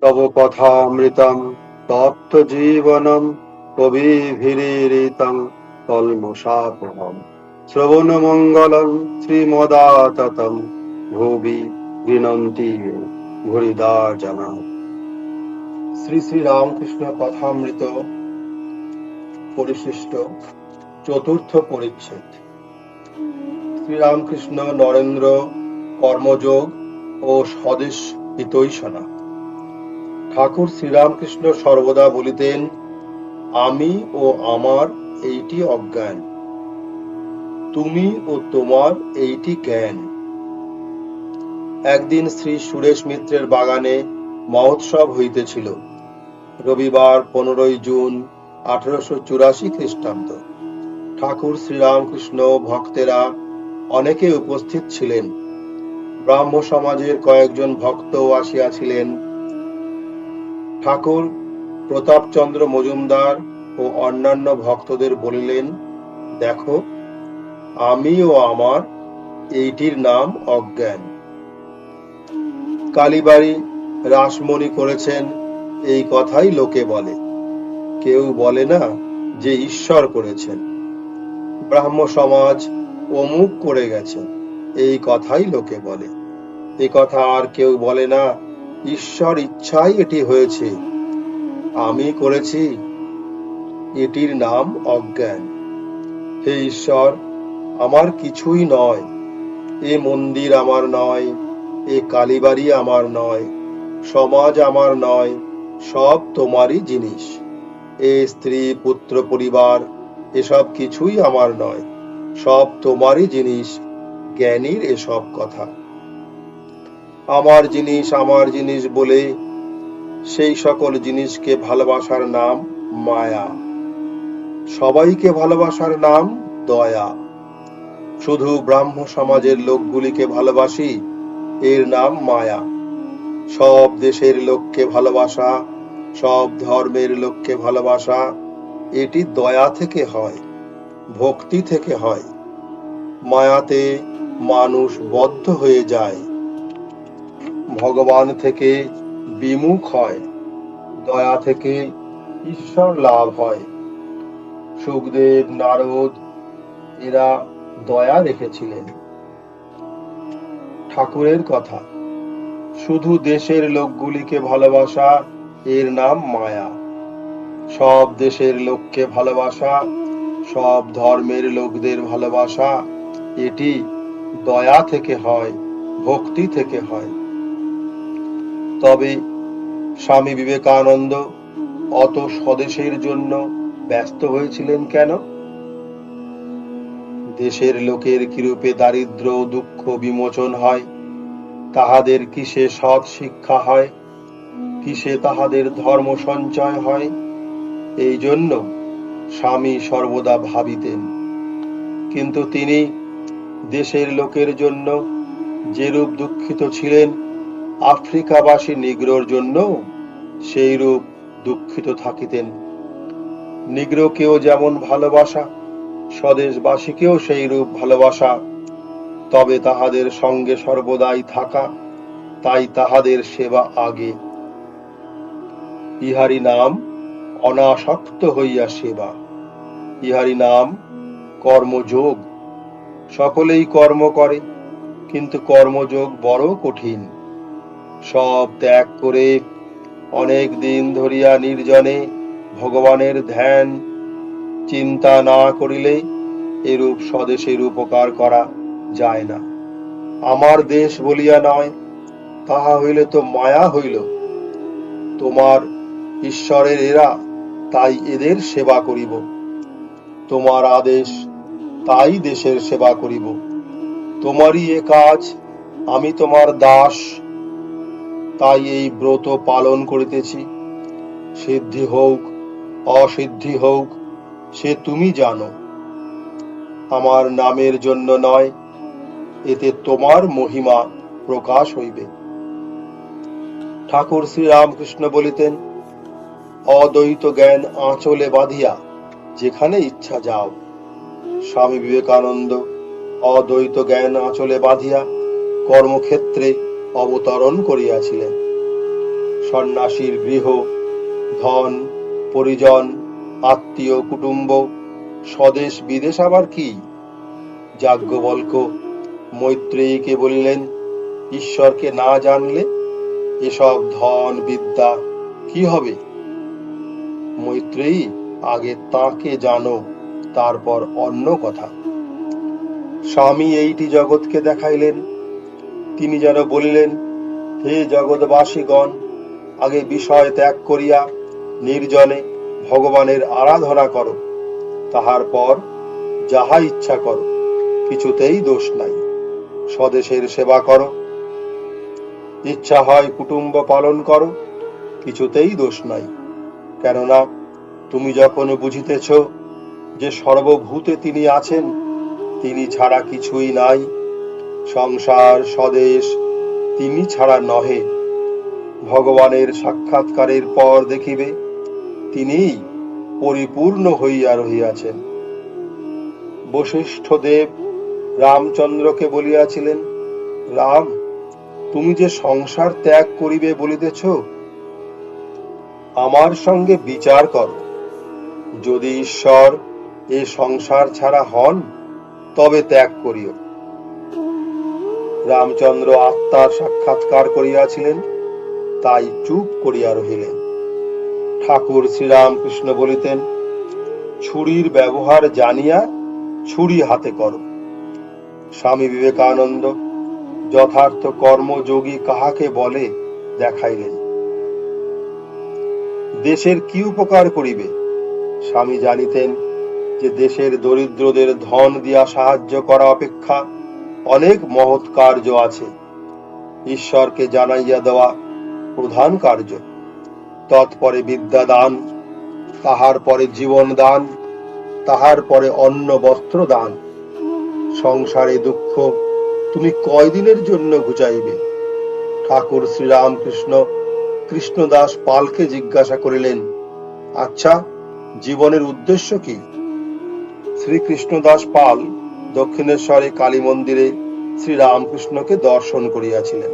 তব কথামৃতম তপ্ত জীবনম কবিভিরীরিতং কল্মষাপহম শ্রবণমঙ্গলং শ্রীমদাততম ভুবি গৃণন্তি ভুরিদা জনা। শ্রী শ্রী রামকৃষ্ণ কথামৃত পরিশিষ্ট চতুর্থ পরিচ্ছেদ। শ্রীরামকৃষ্ণ নরেন্দ্র কর্মযোগ ও স্বদেশ হিতৈষণা। ঠাকুর শ্রীরামকৃষ্ণ সর্বদা বলিতেন, আমি ও আমার এইটি অজ্ঞান, তুমি ও তোমার এইটি জ্ঞান। একদিন শ্রী সুরেশ মিত্রের বাগানে মহোৎসব হইতেছিল। রবিবার 15 জুন 1884 খ্রিস্টাব্দ। ঠাকুর শ্রীরামকৃষ্ণ ভক্তেরা অনেকে উপস্থিত ছিলেন। ব্রাহ্ম সমাজের কয়েকজন ভক্তও আসিয়াছিলেন। ঠাকুর প্রতাপচন্দ্র মজুমদার ও অন্যান্য ভক্তদের বলিলেন, দেখো, আমি ও আমার এইটির নাম অজ্ঞান। কালীবাড়ি রাসমণি করেছেন এই কথাই লোকে বলে, কেউ বলে না যে ঈশ্বর করেছেন। ব্রাহ্ম সমাজ অমুক করে গেছে, এই কথাই লোকে বলে। এ কথা আর কেউ বলে না ঈশ্বর ইচ্ছাই এটি হয়েছে, আমি করেছি। এটির নাম অজ্ঞান। হে ঈশ্বর, আমার কিছুই নয়, এ মন্দির আমার নয়, এ কালীবাড়ি আমার নয়, সমাজ আমার নয়, সব তোমারই জিনিস। এ স্ত্রী পুত্র পরিবার এসব কিছুই আমার নয়, সব তোমারই জিনিস। জ্ঞানীর এসব কথা। আমার জিনিস বলে সেই সকল জিনিসকে ভালোবাসার নাম মায়া, সবাইকে ভালোবাসার নাম দয়া। শুধু ব্রাহ্ম সমাজের লোকগুলিকে ভালোবাসি, এর নাম মায়া। সব দেশের লোককে ভালোবাসা, সব ধর্মের লোককে ভালোবাসা, এটি দয়া থেকে হয়, ভক্তি থেকে হয়। মায়াতে মানুষ বদ্ধ হয়ে যায়, ভগবান থেকে বিমুখ হয়। দয়া থেকে ঈশ্বর লাভ হয়। সুখদেব, নারদ এরা দয়া রেখেছিলেন। ঠাকুরের কথা, শুধু দেশের লোকগুলিকে ভালোবাসা, এর নাম মায়া। সব দেশের লোককে ভালোবাসা, সব ধর্মের লোকদের ভালোবাসা, এটি দয়া থেকে হয়, ভক্তি থেকে হয়। তবে স্বামী বিবেকানন্দ অত স্বদেশের জন্য ব্যস্ত হয়েছিলেন কেন? দেশের লোকের কিরূপে দারিদ্র দুঃখ বিমোচন হয়, তাহাদের কিসে সৎ শিক্ষা হয়, কিসে তাহাদের ধর্ম সঞ্চয় হয়, এই জন্য স্বামী সর্বদা ভাবিতেন। কিন্তু তিনি দেশের লোকের জন্য যেরূপ দুঃখিত ছিলেন, আফ্রিকাবাসী নিগ্রোর জন্য সেইরূপ দুঃখিত থাকিতেন। নিগ্রোকেও যেমন ভালোবাসা, স্বদেশবাসীকেও সেইরূপ ভালোবাসা, তবে তাহাদের সঙ্গে সর্বদাই থাকা, তাই তাহাদের সেবা আগে। ইহারি নাম অনাসক্ত হইয়া সেবা, ইহারি নাম কর্মযোগ। সকলেই কর্ম করে, কিন্তু কর্মযোগ বড় কঠিন। সব ত্যাগ করে অনেক দিন ধরিয়া নির্জনে ভগবানের ধ্যান চিন্তা না করিলে এরূপ স্বদেশের উপকার করা যায় না। আমার দেশ বলিয়া নয়, তাহা হইলে তো মায়া হইল। তোমার ঈশ্বরের এরা, তাই এদের সেবা করিব। তোমার আদেশ, তাই দেশের সেবা করিব। তোমারই এ কাজ, আমি তোমার দাস, তাই এই ব্রত পালন করিতেছি। সিদ্ধি হোক অসিদ্ধি হোক, সে তুমি জানো। আমার নামের জন্য নয়, এতে তোমার মহিমা প্রকাশ হইবে। ঠাকুর শ্রীরামকৃষ্ণ বলিতেন, অদ্বৈত জ্ঞান আঁচলে বাঁধিয়া যেখানে ইচ্ছা যাও। স্বামী বিবেকানন্দ অদ্বৈত জ্ঞান আঁচলে বাঁধিয়া কর্মক্ষেত্রে অবতরণ করিয়াছিলেন। সন্ন্যাসীর গৃহ, ধন, পরিজন, আত্মীয় কুটুম্ব, স্বদেশ বিদেশ আবার কি? যাজ্ঞবল্ক্য মৈত্রেয়ীকে বলিলেন, ঈশ্বরকে না জানলে এসব ধন বিদ্যা কি হবে? মৈত্রেয়ী, আগে তাকে জানো, তারপর অন্য কথা। স্বামী এইটি জগৎকে দেখাইলেন। তিনি যেন বলিলেন, হে জগৎবাসীগণ, আগে বিষয় ত্যাগ করিয়া নির্জনে ভগবানের আরাধনা করো, তাহার পর যাহা ইচ্ছা করো, কিছুতেই দোষ নাই। স্বদেশের সেবা করো, ইচ্ছা হয় কুটুম্ব পালন করো, কিছুতেই দোষ নাই। কেননা তুমি যখন বুঝিতেছ যে সর্বভূতে তিনি আছেন, তিনি ছাড়া কিছুই নাই, সংসার স্বদেশ তিনি ছাড়া নহে। ভগবানের সাক্ষাৎকারের পর দেখিবে তিনিই পরিপূর্ণ হইয়া রহিয়াছেন। বশিষ্ঠ দেব রামচন্দ্রকে বলিয়াছিলেন, রাম, তুমি যে সংসার ত্যাগ করিবে বলিতেছ, আমার সঙ্গে বিচার করো। যদি ঈশ্বর এ সংসার ছাড়া হন, তবে ত্যাগ করিও। রামচন্দ্র আত্মার সাক্ষাৎকার করিয়াছিলেন, তাই চুপ করিয়া রহিলেন। ঠাকুর শ্রীরামকৃষ্ণ বলিতেন, ছুরির ব্যবহার জানিয়া ছুরি হাতে করো। স্বামী বিবেকানন্দ যথার্থ কর্মযোগী কাহাকে বলে দেখাইলেন। দেশের কি উপকার করিবে? স্বামী জানিতেন যে দেশের দরিদ্রদের ধন দিয়া সাহায্য করা অপেক্ষা অনেক মহৎ কার্য আছে। ঈশ্বরকে জানাইয়া দেওয়া প্রধান কার্য, তৎপরে বিদ্যা দান, তাহার পরে জীবন দান, তাহার পরে অন্ন বস্ত্র দান। সংসারে দুঃখ তুমি কয়দিনের জন্য ঘুচাইবে? ঠাকুর শ্রীরামকৃষ্ণ কৃষ্ণদাস পালকে জিজ্ঞাসা করিলেন, আচ্ছা, জীবনের উদ্দেশ্য কি? শ্রীকৃষ্ণদাস পাল দক্ষিণেশ্বরে কালী মন্দিরে শ্রীরামকৃষ্ণকে দর্শন করিয়াছিলেন।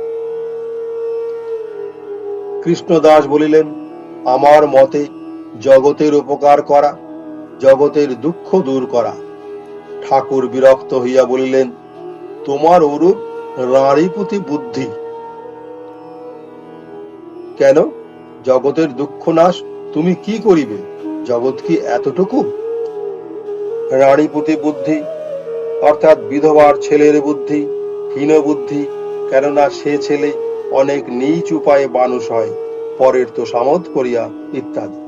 কৃষ্ণদাস বলিলেন, আমার মতে জগতের উপকার করা, জগতের দুঃখ দূর করা। ঠাকুর বিরক্ত হইয়া বলিলেন, তোমার ওরূপ রাঁড়িপুতি বুদ্ধি। কেন? জগতের দুঃখ নাশ তুমি কি করিবে? জগৎ কি এতটুকু? রাঁড়িপুতি বুদ্ধি অর্থাৎ বিধবার ছেলের বুদ্ধি, হীন বুদ্ধি। কেননা সে ছেলে অনেক নীচ উপায়ে মানুষ হয়, পরের তোষামোদ করিয়া ইত্যাদি।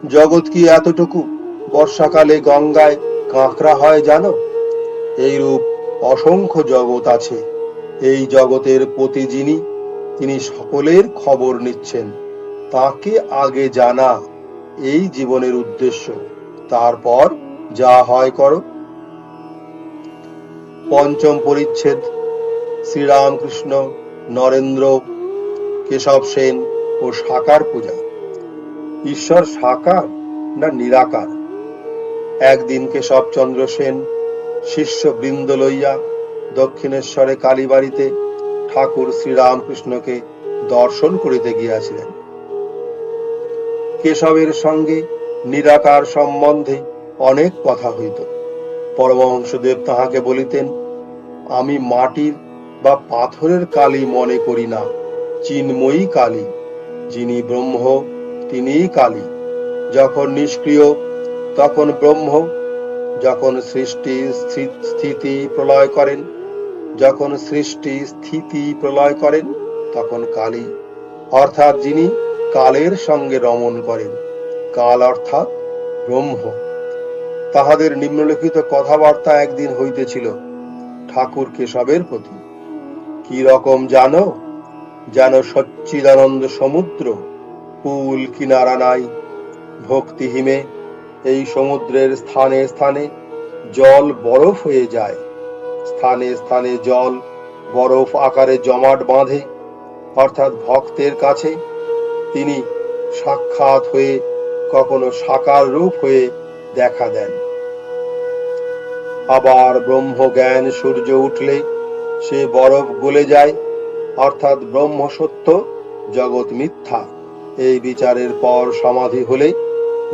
জগৎ কি এতটুকু? বর্ষাকালে গঙ্গায় কাঁকড়া হয় জানো? এইরূপ অসংখ্য জগৎ আছে। এই জগতের পতি যিনি, তিনি সকলের খবর নিচ্ছেন। তাকে আগে জানা এই জীবনের উদ্দেশ্য, তারপর যা হয় করো। পঞ্চম পরিচ্ছেদ। শ্রীরামকৃষ্ণ, নরেন্দ্র, কেশব সেন ও সাকার পূজা। ঈশ্বর সাকার না নিরাকার? একদিন কেশবচন্দ্র সেন শিষ্যবৃন্দ লইয়া দক্ষিণেশ্বরে কালীবাড়িতে ঠাকুর শ্রীরামকৃষ্ণকে দর্শন করিতে গিয়াছিলেন। কেশবের সঙ্গে নিরাকার সম্বন্ধে অনেক কথা হইত। পরমহংসদেব তাহাকে বলিতেন, আমি মাটির বা পাথরের কালী মনে করি না, চিন্ময়ী কালী। যিনি ব্রহ্ম তিনিই কালী। যখন নিষ্ক্রিয় তখন ব্রহ্ম, যখন সৃষ্টি স্থিতি প্রলয় করেন, যখন সৃষ্টি স্থিতি প্রলয় করেন, তখন কালী, অর্থাৎ যিনি কালের সঙ্গে রমণ করেন। কাল অর্থাৎ ব্রহ্ম। তাহাদের নিম্নলিখিত কথাবার্তা একদিন হইতেছিল ঠাকুর কেশবের প্রতি। কি রকম জানো? যেন সচ্চিদানন্দ সমুদ্র, কুল কিনারা নাই। ভক্তিহীনে এই সমুদ্রের স্থানে স্থানে জল বরফ হয়ে যায়। স্থানে স্থানে জল বরফ আকারে জমাট বাঁধে, অর্থাৎ ভক্তের কাছে তিনি সাক্ষাৎ হয়ে কখনো সাকার রূপ হয়ে দেখা দেন। আবার ব্রহ্ম জ্ঞান সূর্য উঠলে সে বরফ গলে যায়, অর্থাৎ ব্রহ্ম সত্য, জগৎ মিথ্যা, এই বিচারের পর সমাধি হলে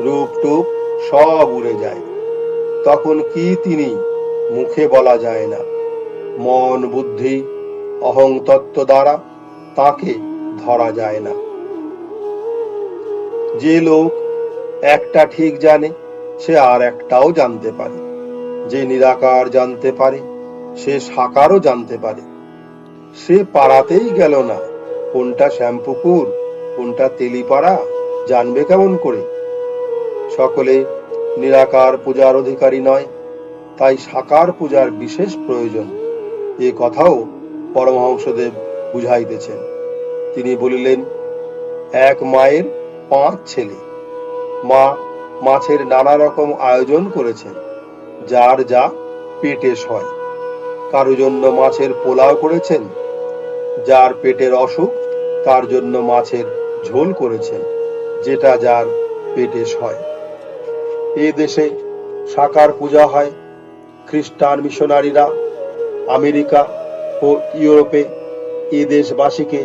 রূপ টুপ সব উড়ে যায়। তখন কি তিনি মুখে বলা যায় না, মন বুদ্ধি অহং তত্ত্ব দ্বারা তাকে ধরা যায় না। যে লোক একটা ঠিক জানে, সে আর একটাও জানতে পারে। যে নিরাকার জানতে পারে, সে সাকারও জানতে পারে। সে পাড়াতেই গেল না, কোনটা শ্যামপুকুর কোনটা তেলিপাড়া জানবে কেমন করে? সকলে নিরাকার পূজার অধিকারী নয়, তাই সাকার পূজার বিশেষ প্রয়োজন। এ কথাও পরমহংসদেব বুঝাইতেছেন। তিনি বলিলেন, এক মায়ের 5 ছেলে। মা মাছের নানা রকম আয়োজন করেছেন, যার যা পেটে সয়। কারো জন্য মাছের পোলাও করেছেন, যার পেটের অসুখ তার জন্য মাছের ঝোল করেছেন, যেটা যার পেটে সয়। এ দেশে সাকার পূজা হয়। খ্রিস্টান মিশনারিরা আমেরিকা ও ইউরোপে এ দেশবাসীকে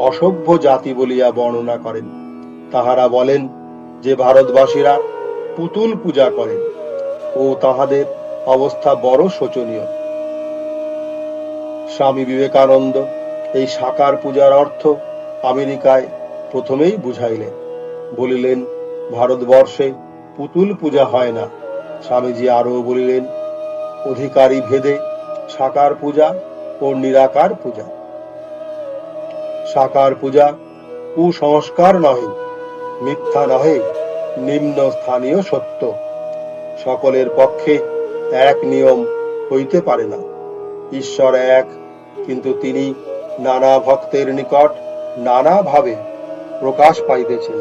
অসভ্য জাতি বলিয়া বর্ণনা করেন। তাহারা বলেন যে ভারতবাসীরা পুতুল পূজা করেন ও তাহাদের অবস্থা বড় শোচনীয়। স্বামী বিবেকানন্দ এই সাকার পূজার অর্থ আমেরিকায় প্রথমেই বুঝাইলেন। বলিলেন, ভারতবর্ষে পুতুল পূজা হয় না। স্বামীজি আরো বলিলেন, অধিকারী ভেদে সাকার পূজা ও নিরাকার পূজা। সাকার পূজা কুসংস্কার নহে, মিথ্যা নহে, নিম্ন স্থানীয় সত্য। সকলের পক্ষে এক নিয়ম হইতে পারে না। ঈশ্বর এক, কিন্তু তিনি নানা ভক্তের নিকট নানা ভাবে প্রকাশ পাইতেছেন।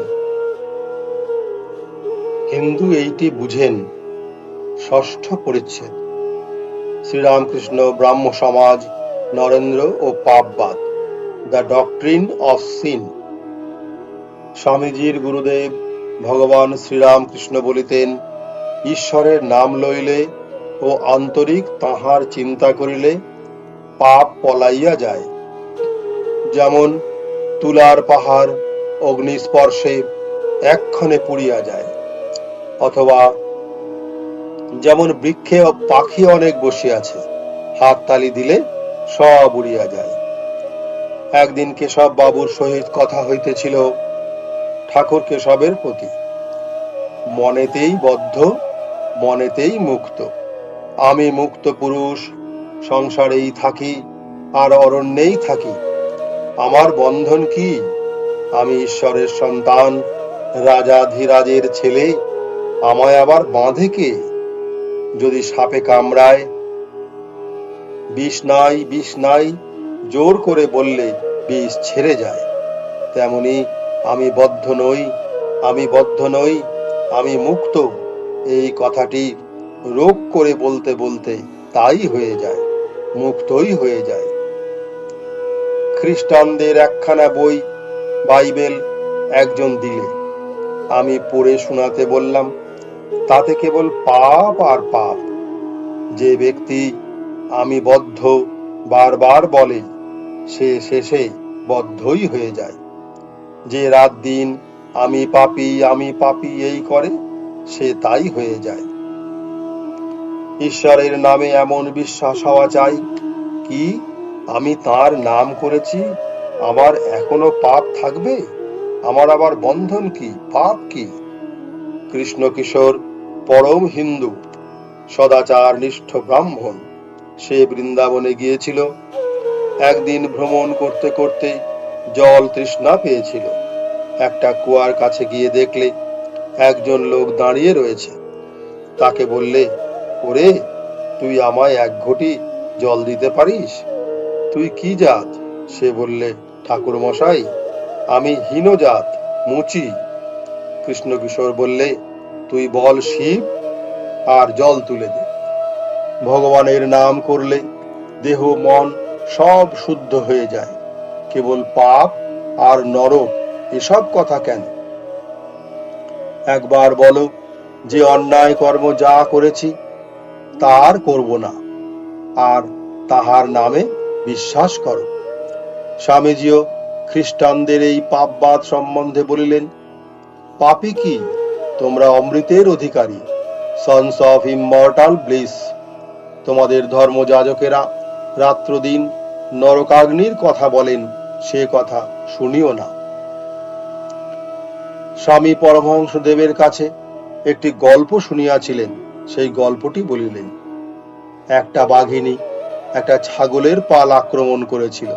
হিন্দু এইটি বুঝেন। ষষ্ঠ পরিচ্ছেদ, শ্রীরামকৃষ্ণ ব্রাহ্ম সমাজ, নরেন্দ্র ও পাপবাদ, দ্য ডক্ট্রিন অফ সিন। স্বামীজির গুরুদেব ভগবান শ্রীরামকৃষ্ণ বলিতেন, ঈশ্বরের নাম লইলে ও আন্তরিক তাহার চিন্তা করিলে পাপ পলাইয়া যায়। যেমন তুলার পাহাড় অগ্নিস্পর্শে এক্ষণে পুড়িয়া যায়, অথবা যেমন বৃক্ষে পাখি অনেক বসিয়াছে, হাত তালি দিলে সব উড়িয়া যায়। একদিন কেশব বাবুর সহিত কথা হইতেছিল ঠাকুর কেশবের প্রতি। মনেতেই বদ্ধ, মনেতেই মুক্ত। আমি মুক্ত পুরুষ, সংসারেই থাকি আর অরণ্যেই থাকি। আমার বন্ধন কি? আমি ঈশ্বরের সন্তান, রাজাধিরাজের ছেলে। আমায় আবার বাঁধে কে? যদি সাপে কামড়ায়, বিষ নাই, বিষ নাই জোর করে বললে বিষ ছেড়ে যায়। তেমনি আমি বদ্ধ নই, আমি বদ্ধ নই, আমি মুক্ত, এই কথাটি রোগ করে বলতে বলতে তাই হয়ে যায়, মুক্তই হয়ে যায়। খ্রিস্টানদের একখানা বই বাইবেল একজন দিলে, আমি পড়ে শোনাতে বললাম। তাতে কেবল পাপ আর পাপ। যে ব্যক্তি আমি বদ্ধ বারবার বলে, সে শেষে বদ্ধই হয়ে যায়। যে রাত দিন আমি পাপী এই করে, সে তাই হয়ে যায়। ঈশ্বরের নামে এমন বিশ্বাস হওয়া চাই কি আমি তার নাম করেছি, আমার এখনো পাপ থাকবে? আমার আবার বন্ধন কি, পাপ কি? কৃষ্ণ কিশোর পরম হিন্দু, সদাচার নিষ্ঠ ব্রাহ্মণ। সে বৃন্দাবনে গিয়েছিল। একদিন ভ্রমণ করতে করতে জল তৃষ্ণা পেয়েছিল। একটা কুয়ার কাছে গিয়ে দেখলে একজন লোক দাঁড়িয়ে রয়েছে। তাকে বললে, ওরে, তুই আমায় 1 ঘটি জল দিতে পারিস? তুই কি জাত? সে বললে, ঠাকুর মশাই, আমি হীন জাত, মুচি। কৃষ্ণ কিশোর বললে, তুই বল শিব আর জল তুলে দে। ভগবানের নাম করলে দেহ মন সব শুদ্ধ হয়ে যায়। কেবল পাপ আর নরক এসব কথা কেন? একবার বলো যে অন্যায় কর্ম যা করেছি তার করব না, আর তাহার নামে বিশ্বাস করো। স্বামীজিও খ্রিস্টানদের এই পাপবাদ সম্বন্ধে বলিলেন, পাপী কি? তোমরা অমৃতের অধিকারী, সন্স অফ ইমমর্টাল ব্লিস। তোমাদের ধর্মযাজকেরা রাত্রদিন নরকাগ্নির কথা বলেন, সে কথা শুনিও না। স্বামী পরমহংসদেবের কাছে একটি গল্প শুনিয়াছিলেন, সেই গল্পটি বলিলেন। একটা বাঘিনী একটা ছাগলের পাল আক্রমণ করেছিল,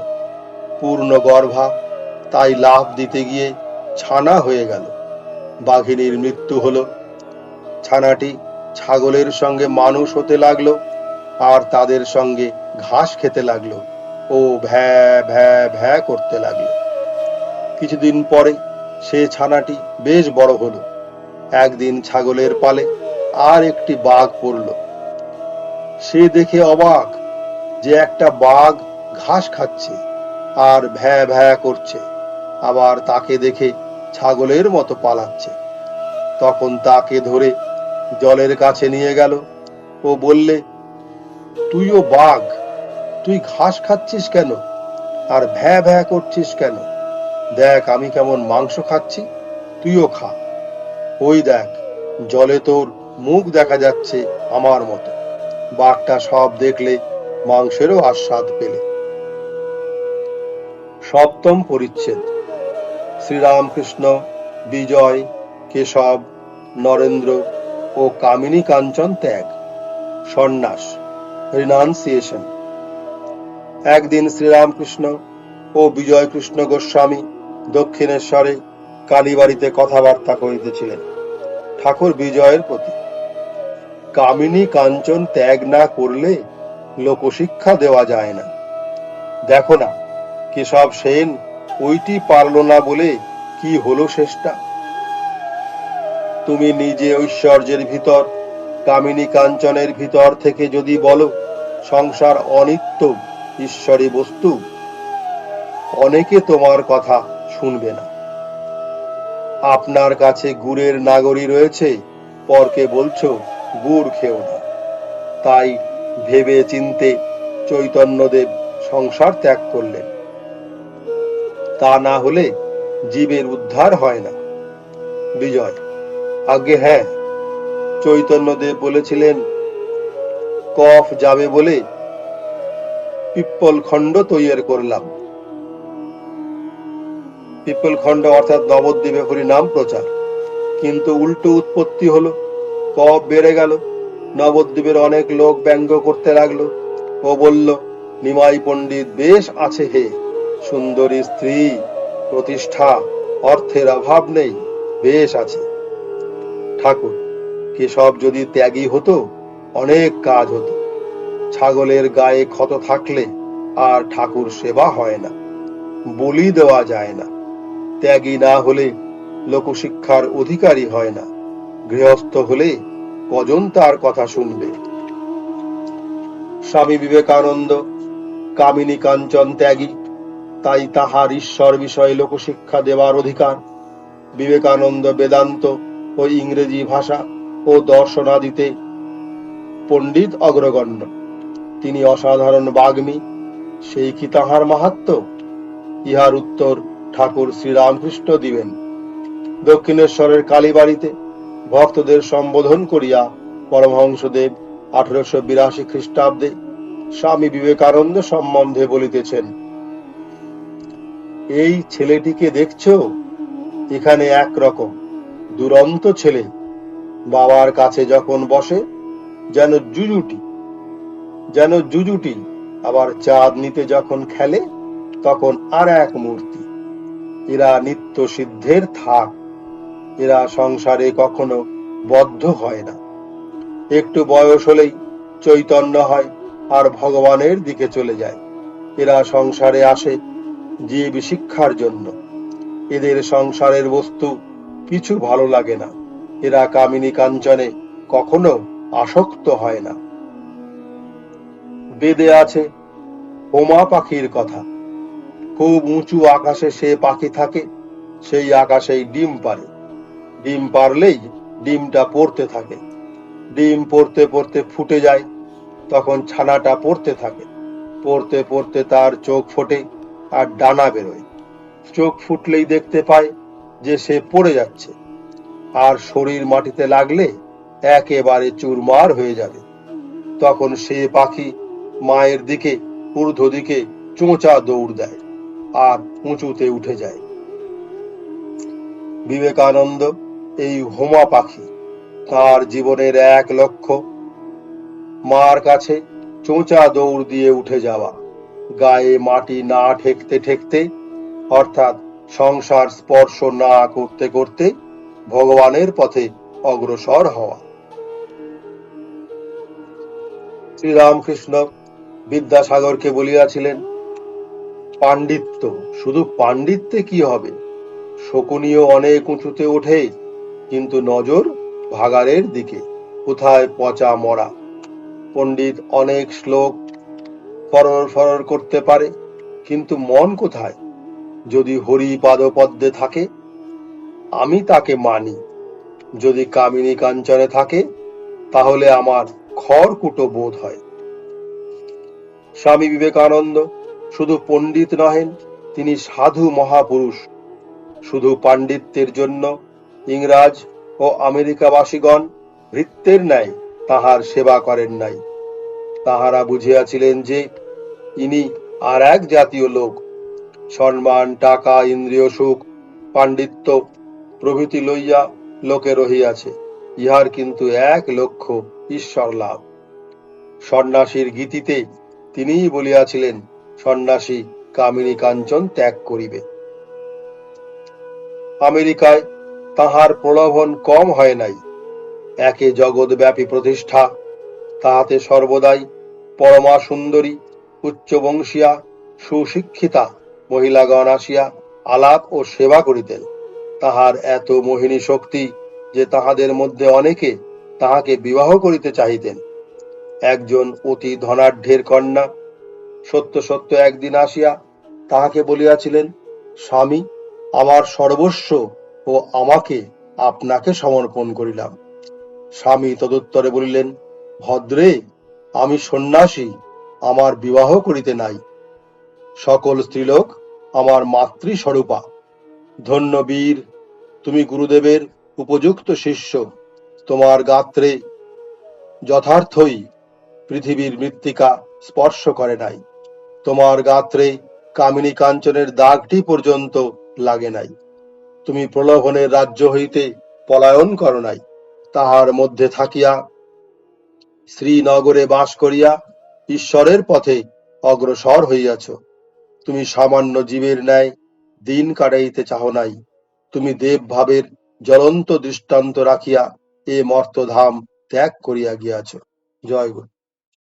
পূর্ণ গর্ভা, তাই লাফ দিতে গিয়ে ছানা হয়ে গেল। বাঘিনীর মৃত্যু হলো। ছানাটি ছাগলের সঙ্গে মানুষ হতে লাগলো, আর তাদের সঙ্গে ঘাস খেতে লাগলো ও ভ্যা ভ্যা ভ্যা করতে লাগলো। কিছুদিন পরে সে ছানাটি বেশ বড় হলো। একদিন ছাগলের পালে আর একটি বাঘ পড়ল। সে দেখে অবাক যে একটা বাঘ ঘাস খাচ্ছে আর ভ্যা ভ্যা করছে, আবার তাকে দেখে ছাগলের মতো পালাচ্ছে। তখন তাকে ধরে জলের কাছে নিয়ে গেল ও বললে, তুইও বাঘ, তুই ঘাস খাচ্ছিস কেন আর ভ্যা ভ্যা করছিস কেন? দেখ আমি কেমন মাংস খাচ্ছি, তুইও খা। ওই দেখ, জলে তোর মুখ দেখা যাচ্ছে আমার মতো। বাঘটা সব দেখলে মাংসেরও আস্বাদ পেলে। সপ্তম পরিচ্ছেদ। শ্রীরামকৃষ্ণ বিজয়, কেশব, নরেন্দ্র ও কামিনী কাঞ্চন ত্যাগ, সন্ন্যাস, রিনাউন্সিয়েশন। একদিন শ্রীরামকৃষ্ণ ও বিজয় কৃষ্ণ গোস্বামী দক্ষিণেশ্বরে কালীবাড়িতে কথাবার্তা করিতেছিলেন ঠাকুর বিজয়ের প্রতি। কামিনী কাঞ্চন ত্যাগ না করলে লোকশিক্ষা দেওয়া যায় না। দেখো না, কেশব সেন ওইটি পারল না বলে কি হলো শেষটা। তুমি নিজে ঐশ্বর্যের ভিতর, কামিনী কাঞ্চনের ভিতর থেকে যদি বলো সংসার অনিত্য, ঈশ্বরী বস্তু, অনেকে তোমার কথা শুনবে না। আপনার কাছে গুড়ের নাগরী রয়েছে, পরকে বলছো গুড় খেও না। তাই ভেবে চিনতে চৈতন্যদেব সংসার ত্যাগ করলেন। তা না হলে জীবের উদ্ধার হয় না। বিজয়, আগে হ্যাঁ, চৈতন্যদেব বলেছিলেন কফ যাবে বলে পিপ্পল খণ্ড তৈরি করলাম। পিপ্পল খণ্ড অর্থাৎ নবদ্বীপে হরি নাম প্রচার। কিন্তু উল্টো উৎপত্তি হলো, কফ বেড়ে গেল। নবদ্বীপের অনেক লোক ব্যঙ্গ করতে লাগলো ও বলল, নিমাই পণ্ডিত বেশ আছে হে, সুন্দরী স্ত্রী, প্রতিষ্ঠা, অর্থের অভাব নেই, বেশ আছে। ঠাকুর, কেশব যদি ত্যাগী হতো অনেক কাজ হতো। ছাগলের গায়ে ক্ষত থাকলে আর ঠাকুর সেবা হয় না, বলি দেওয়া যায় না। ত্যাগী না হলে লোকশিক্ষার অধিকারী হয় না। গৃহস্থ হলে কজন তার কথা শুনবে? স্বামী বিবেকানন্দ কামিনী কাঞ্চন ত্যাগী, তাই তাহার ঈশ্বর বিষয়ে লোকশিক্ষা দেওয়ার অধিকার। বিবেকানন্দ বেদান্ত ও ইংরেজি ভাষা ও দর্শনাদিতে পণ্ডিত অগ্রগণ্য। তিনি অসাধারণ বাগ্মী, সেই কি তাহার মাহাত্ম্য? ইহার উত্তর ঠাকুর শ্রীরামকৃষ্ণ দিবেন। দক্ষিণেশ্বরের কালীবাড়িতে ভক্তদের সম্বোধন করিয়া পরমহংসদেব 1882 খ্রিস্টাব্দে স্বামী বিবেকানন্দ সম্বন্ধে বলিতেছেন, এই ছেলেটিকে দেখছো, এখানে একরকম দুরন্ত ছেলে। বাবার কাছে যখন বসে যেন জুজুটি, আবার চাঁদ নিতে যখন খেলে তখন আর এক মূর্তি। এরা নিত্য সিদ্ধের থাক, এরা সংসারে কখনো বদ্ধ হয় না। একটু বয়স হলেই চৈতন্য হয় আর ভগবানের দিকে চলে যায়। এরা সংসারে আসে জীব শিক্ষার জন্য। এদের সংসারের বস্তু কিছু ভালো লাগে না। এরা কামিনী কাঞ্চনে কখনো আসক্ত হয় না। বেদে আছে হোমা পাখির কথা। খুব উঁচু আকাশে সে পাখি থাকে, সেই আকাশেই ডিম পারে। ডিম পারলেই ডিমটা পড়তে থাকে। ডিম পড়তে পড়তে ফুটে যায়, তখন ছানাটা পড়তে থাকে। পড়তে পড়তে তার চোখ ফোটে, আর ডানা বেরোয়। চোখ ফুটলেই দেখতে পায় যে সে পড়ে যাচ্ছে, আর শরীর মাটিতে লাগলে একেবারে চুরমার হয়ে যাবে। তখন সে পাখি মায়ের দিকে ঊর্ধ্ব দিকে চোঁচা দৌড় দেয় আর উঁচুতে উঠে যায়। বিবেকানন্দ এই হোমা পাখি, তার জীবনের এক লক্ষ্য, মার কাছে চোঁচা দৌড় দিয়ে উঠে যাওয়া, গায়ে মাটি না ঠেকতে ঠেকতে, অর্থাৎ সংসার স্পর্শ না করতে করতে ভগবানের পথে অগ্রসর হওয়া। শ্রীরামকৃষ্ণ বিদ্যাসাগরকে বলিয়াছিলেন, পাণ্ডিত্য, শুধু পাণ্ডিত্যে কি হবে? শকুনিও অনেক উঁচুতে ওঠে, কিন্তু নজর ভাগাড়ের দিকে, কোথায় পচা মরা। পণ্ডিত অনেক শ্লোক ফরর ফরর করতে পারে, কিন্তু মন কোথায়? যদি হরি পাদপদ্মে থাকে, আমি তাকে মানি। যদি কামিনী কাঞ্চনে থাকে, তাহলে আমার খড়কুটো বোধ হয়। স্বামী বিবেকানন্দ শুধু পণ্ডিত নহেন, তিনি সাধু মহাপুরুষ। শুধু পাণ্ডিত্যের জন্য ইংরাজ ও আমেরিকাবাসীগণ ভৃত্যের ন্যায় তাহার সেবা করেন নাই। তাহারা বুঝিয়াছিলেন যে ইনি আর এক জাতীয় লোক। সম্মান, টাকা, ইন্দ্রিয় সুখ, পাণ্ডিত্য প্রভৃতি লইয়া লোকে রহিয়াছে, ইহার কিন্তু এক লক্ষ্য, ঈশ্বর লাভ। সন্ন্যাসীর গীতিতে তিনিই বলিয়াছিলেন, সন্ন্যাসী কামিনী কাঞ্চন ত্যাগ করিবে। আমেরিকায় তাহার প্রলোভন কম হয় নাই। একে জগৎব্যাপী প্রতিষ্ঠা, তাহাতে সর্বদাই পরমা সুন্দরী, উচ্চবংশীয়া, সুশিক্ষিতা মহিলাগণ আসিয়া আলাপ ও সেবা করিতেন। তাহার এত মোহিনী শক্তি যে তাহাদের মধ্যে অনেকে তাহাকে বিবাহ করিতে চাহিতেন। একজন অতি ধনাঢ্যের কন্যা সত্য সত্য একদিন আসিয়া তাহাকে বলিয়াছিলেন, স্বামী, আমার সর্বস্ব ও আমাকে আপনাকে সমর্পণ করিলাম। স্বামী তদুত্তরে বলিলেন, ভদ্রে, আমি সন্ন্যাসী, আমার বিবাহ করিতে নাই। সকল স্ত্রীলোক আমার মাতৃস্বরূপা। ধন্য বীর, তুমি গুরুদেবের উপযুক্ত শিষ্য। তোমার গাত্রে যথার্থই পৃথিবীর মৃত্তিকা স্পর্শ করে নাই। তোমার গাত্রে কামিনী কাঞ্চনের দাগটি পর্যন্ত লাগে নাই। তুমি প্রলোভনের রাজ্য হইতে পলায়ন করো নাই, তাহার মধ্যে থাকিয়া শ্রীনগরে বাস করিয়া ঈশ্বরের পথে অগ্রসর হইয়াছ। তুমি সামান্য জীবের ন্যায় দিন কাটাইতে চাহ নাই, তুমি দেব ভাবের জ্বলন্ত দৃষ্টান্ত রাখিয়া এ মর্তধাম ত্যাগ করিয়া গিয়াছ। জয় গুরু।